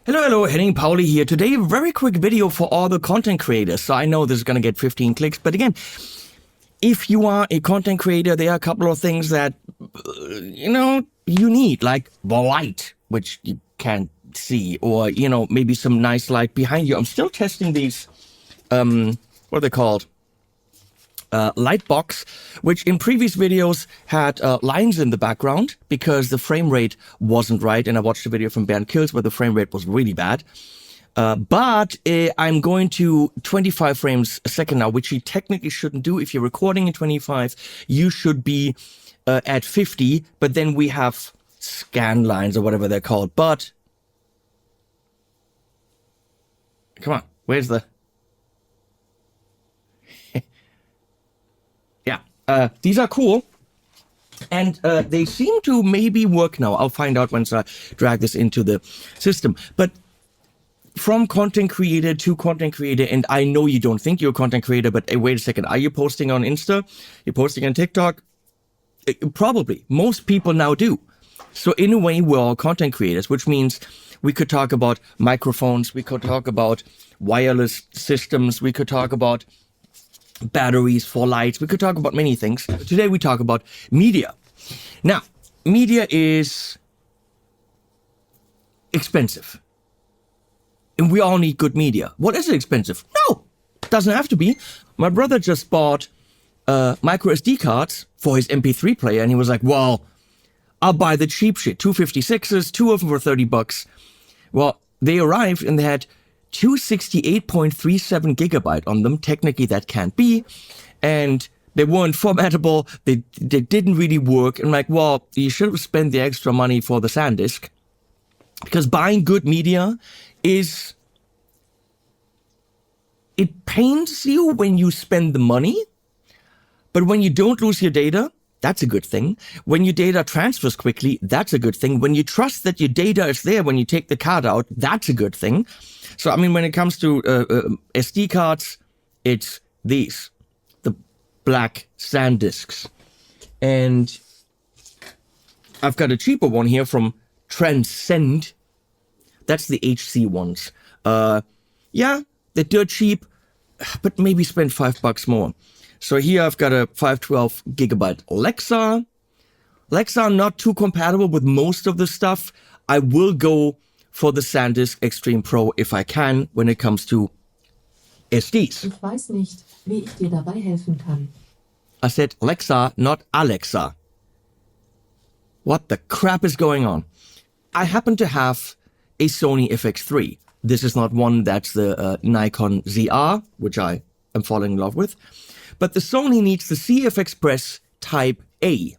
Hello, Henning Pauli here. Today, a very quick video for all the content creators. So I know this is going to get 15 clicks, but again, if you are a content creator, there are a couple of things that, you need, like the light, which you can't see, or, maybe some nice light behind you. I'm still testing these, what are they called? Lightbox, which in previous videos had lines in the background because the frame rate wasn't right. And I watched a video from Bernd Kills where the frame rate was really bad. But I'm going to 25 frames a second now, which you technically shouldn't do. If you're recording in 25, you should be at 50. But then we have scan lines or whatever they're called. But come on, where's the... These are cool, and they seem to maybe work now. I'll find out once I drag this into the system. But from content creator to content creator, and I know you don't think you're a content creator, but hey, wait a second. Are you posting on Insta? You're posting on TikTok? Probably. Most people now do. So in a way, we're all content creators, which means we could talk about microphones. We could talk about wireless systems. We could talk about batteries for lights. We could talk about many things. Today we talk about media. Now, media is expensive. And we all need good media. What is it expensive? No, it doesn't have to be. My brother just bought micro SD cards for his MP3 player, and he was like, well, I'll buy the cheap shit. 256s, two of them were $30. Well, they arrived and they had 268.37 gigabyte on them. Technically, that can't be. And they weren't formattable. They didn't really work. And like, well, you should have spent the extra money for the SanDisk. Because buying good media is... It pains you when you spend the money. But when you don't lose your data, that's a good thing. When your data transfers quickly, that's a good thing. When you trust that your data is there when you take the card out, that's a good thing. So, I mean, when it comes to SD cards, it's these, the black SanDisks. And I've got a cheaper one here from Transcend. That's the HC ones. Yeah, they're dirt cheap, but maybe spend $5 more. So here I've got a 512 gigabyte Lexar. Lexar not too compatible with most of the stuff. I will go for the SanDisk Extreme Pro if I can when it comes to SDs. Ich weiß nicht, wie ich dir dabei helfen kann. I said Lexar, not Alexa. What the crap is going on? I happen to have a Sony FX3. This is not one that's the Nikon ZR, which I am falling in love with. But the Sony needs the CF Express Type A.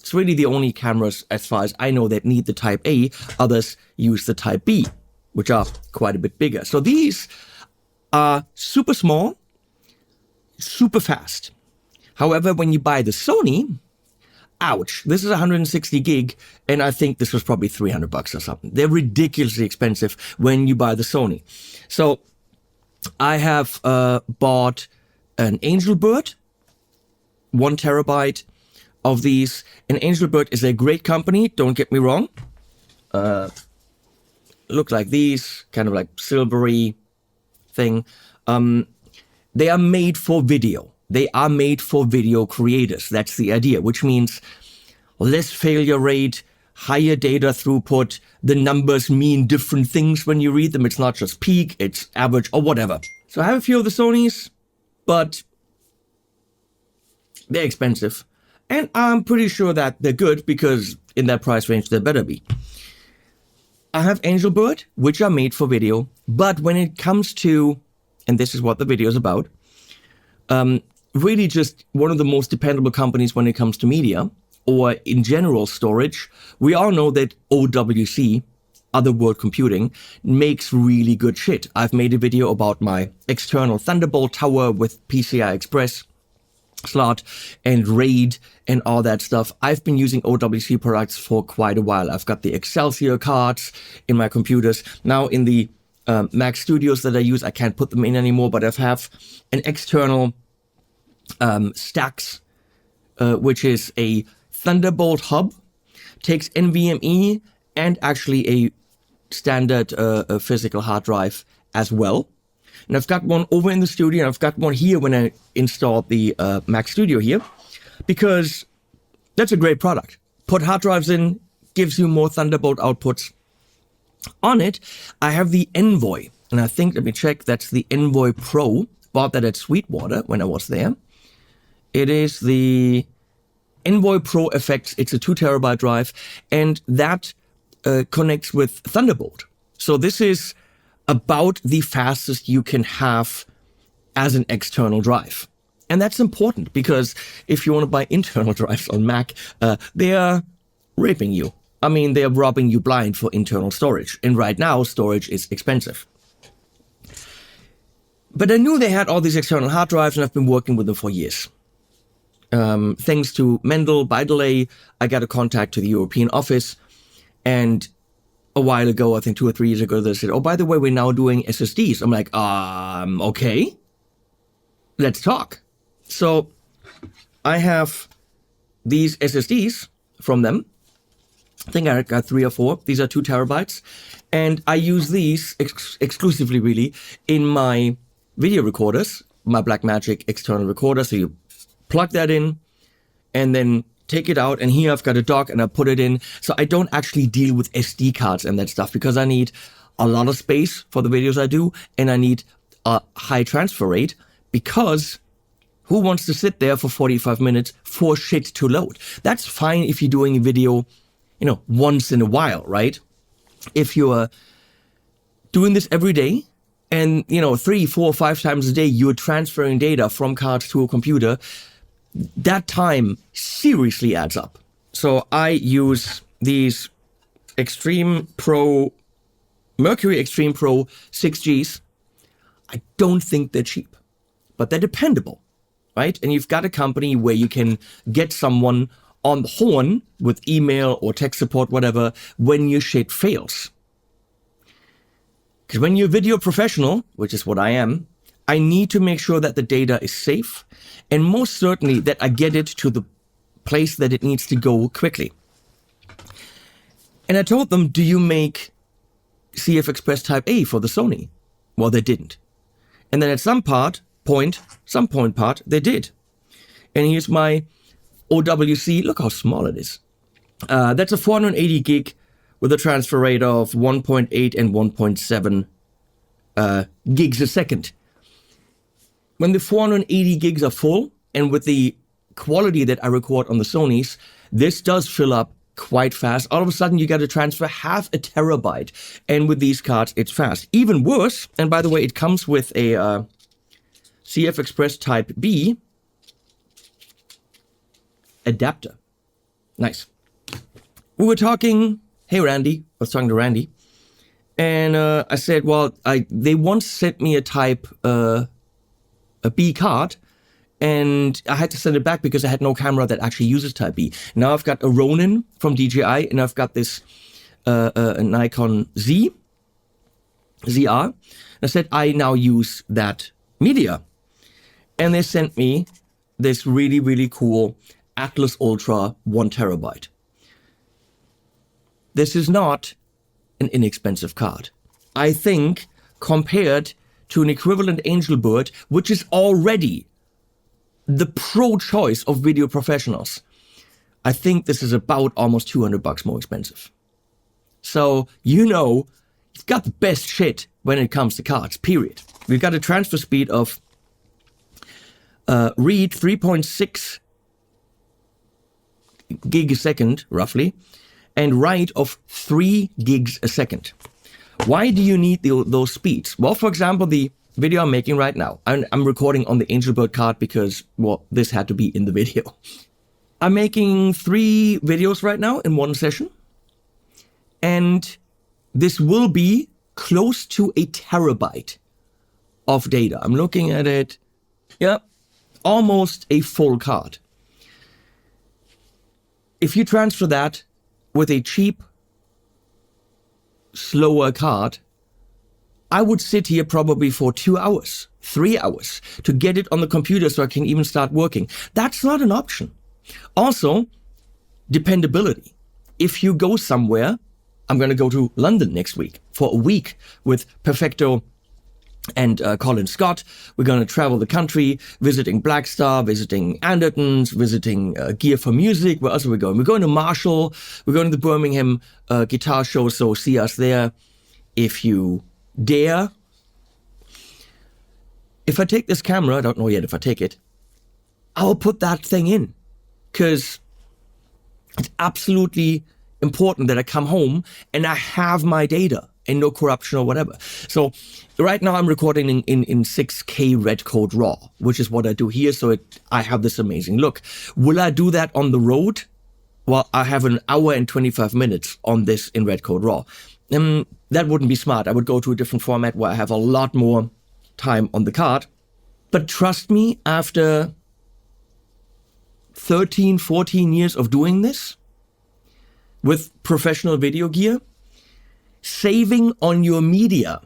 It's really the only cameras, as far as I know, that need the Type A. Others use the Type B, which are quite a bit bigger. So these are super small, super fast. However, when you buy the Sony, ouch, this is 160 gig, and I think this was probably $300 or something. They're ridiculously expensive when you buy the Sony. So I have bought an Angelbird, 1 terabyte of these. And Angelbird is a great company, don't get me wrong. Look like these, kind of like silvery thing. They are made for video. They are made for video creators. That's the idea, which means less failure rate, higher data throughput. The numbers mean different things when you read them. It's not just peak, it's average or whatever. So I have a few of the Sonys, but they're expensive. And I'm pretty sure that they're good because in that price range, they better be. I have Angelbird, which are made for video. But when it comes to, and this is what the video is about, really just one of the most dependable companies when it comes to media or in general storage. We all know that OWC, Other World Computing, makes really good shit. I've made a video about my external Thunderbolt tower with PCI Express slot and RAID and all that stuff. I've been using OWC products for quite a while. I've got the Excelsior cards in my computers. Now in the Mac Studios that I use, I can't put them in anymore, but I have an external Stacks, which is a Thunderbolt hub, takes NVMe and actually a standard physical hard drive as well. And I've got one over in the studio, and I've got one here when I installed the Mac Studio here, because that's a great product. Put hard drives in, gives you more Thunderbolt outputs. On it, I have the Envoy, and I think, let me check, that's the Envoy Pro. Bought that at Sweetwater when I was there. It is the Envoy Pro FX. It's a 2 terabyte drive, and that connects with Thunderbolt. So this is about the fastest you can have as an external drive. And that's important, because if you want to buy internal drives on Mac, they are raping you. I mean, they are robbing you blind for internal storage. And right now, storage is expensive. But I knew they had all these external hard drives, and I've been working with them for years. Thanks to Mendel, by delay, I got a contact to the European office. And a while ago, I think 2 or 3 years ago, they said, oh, by the way, we're now doing SSDs. I'm like, okay, let's talk. So I have these SSDs from them. I think I got 3 or 4. These are 2 terabytes. And I use these exclusively, really, in my video recorders, my Blackmagic external recorder. So you plug that in and then take it out. And here I've got a dock and I put it in. So I don't actually deal with SD cards and that stuff, because I need a lot of space for the videos I do. And I need a high transfer rate, because who wants to sit there for 45 minutes for shit to load? That's fine if you're doing a video, once in a while, right? If you're doing this every day and, 3, 4, 5 times a day, you're transferring data from cards to a computer, that time seriously adds up. So I use these Mercury Extreme Pro 6Gs. I don't think they're cheap, but they're dependable, right? And you've got a company where you can get someone on the horn with email or tech support, whatever, when your shit fails. Because when you're a video professional, which is what I am, I need to make sure that the data is safe, and most certainly that I get it to the place that it needs to go quickly. And I told them, do you make CF Express Type A for the Sony? Well, they didn't. And then at some point, they did. And here's my OWC. Look how small it is. That's a 480 gig with a transfer rate of 1.8 and 1.7 gigs a second. When the 480 gigs are full, and with the quality that I record on the Sonys, this does fill up quite fast. All of a sudden, you got to transfer 0.5 terabyte. And with these cards, it's fast. Even worse, and by the way, it comes with a CF Express Type B adapter. Nice. We were talking, hey Randy, I was talking to Randy, and I said, well, they once sent me a Type a B card, and I had to send it back because I had no camera that actually uses Type B. Now I've got a Ronin from DJI, and I've got this a Nikon ZR. I said, I now use that media. And they sent me this really, really cool Atlas Ultra 1 terabyte. This is not an inexpensive card. I think compared to an equivalent Angelbird, which is already the pro choice of video professionals, I think this is about almost $200 more expensive. So, you've got the best shit when it comes to cards, period. We've got a transfer speed of read 3.6 gig a second, roughly, and write of 3 gigs a second. Why do you need those speeds? Well, for example, the video I'm making right now, I'm recording on the Angelbird card because, well, this had to be in the video. I'm making 3 videos right now in one session, and this will be close to 1 terabyte of data. I'm looking at it, almost a full card. If you transfer that with a cheap, slower card, I would sit here probably for 2 hours, 3 hours to get it on the computer so I can even start working. That's not an option. Also, dependability. If you go somewhere I'm going to go to London next week for a week with Perfecto and Colin Scott. We're going to travel the country, visiting Blackstar, visiting Andertons, visiting Gear for Music. Where else are we going? We're going to Marshall. We're going to the Birmingham guitar show, so see us there if you dare. If I take this camera, I don't know yet if I take it, I'll put that thing in, because it's absolutely important that I come home and I have my data and no corruption or whatever. So right now I'm recording in 6K red code raw, which is what I do here. So I have this amazing look. Will I do that on the road? Well, I have an hour and 25 minutes on this in red code raw. That wouldn't be smart. I would go to a different format where I have a lot more time on the card. But trust me, after 13, 14 years of doing this with professional video gear, saving on your media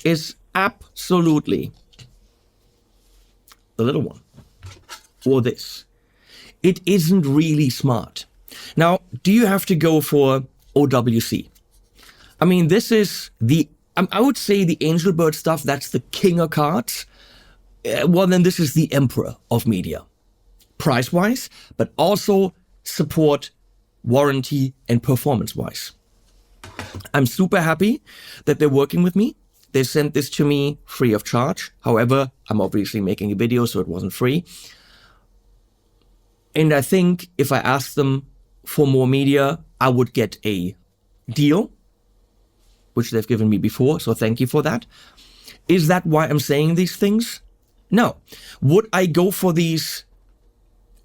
is absolutely the little one, or this. It isn't really smart. Now, do you have to go for OWC? I mean, this is I would say the Angel Bird stuff, that's the king of cards. Well, then this is the emperor of media, price-wise, but also support, warranty, and performance-wise. I'm super happy that they're working with me. They sent this to me free of charge. However, I'm obviously making a video, so it wasn't free. And I think if I asked them for more media, I would get a deal, which they've given me before, so thank you for that. Is that why I'm saying these things? No. Would I go for these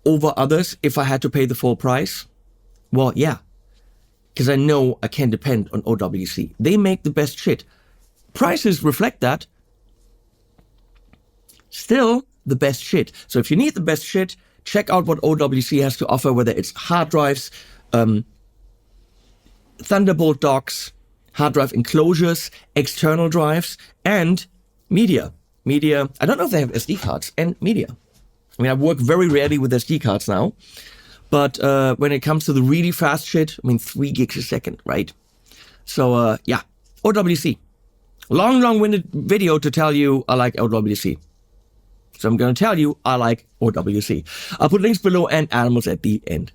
over others if I had to pay the full price? Well, yeah. Because I know I can depend on OWC. They make the best shit. Prices reflect that. Still the best shit. So if you need the best shit, check out what OWC has to offer, whether it's hard drives, Thunderbolt docks, hard drive enclosures, external drives, and media. Media, I don't know if they have SD cards, and media. I mean, I work very rarely with SD cards now, but when it comes to the really fast shit, I mean, 3 gigs a second, right? So, yeah, OWC. Long-winded video to tell you I like OWC. So I'm going to tell you I like OWC. I'll put links below and animals at the end.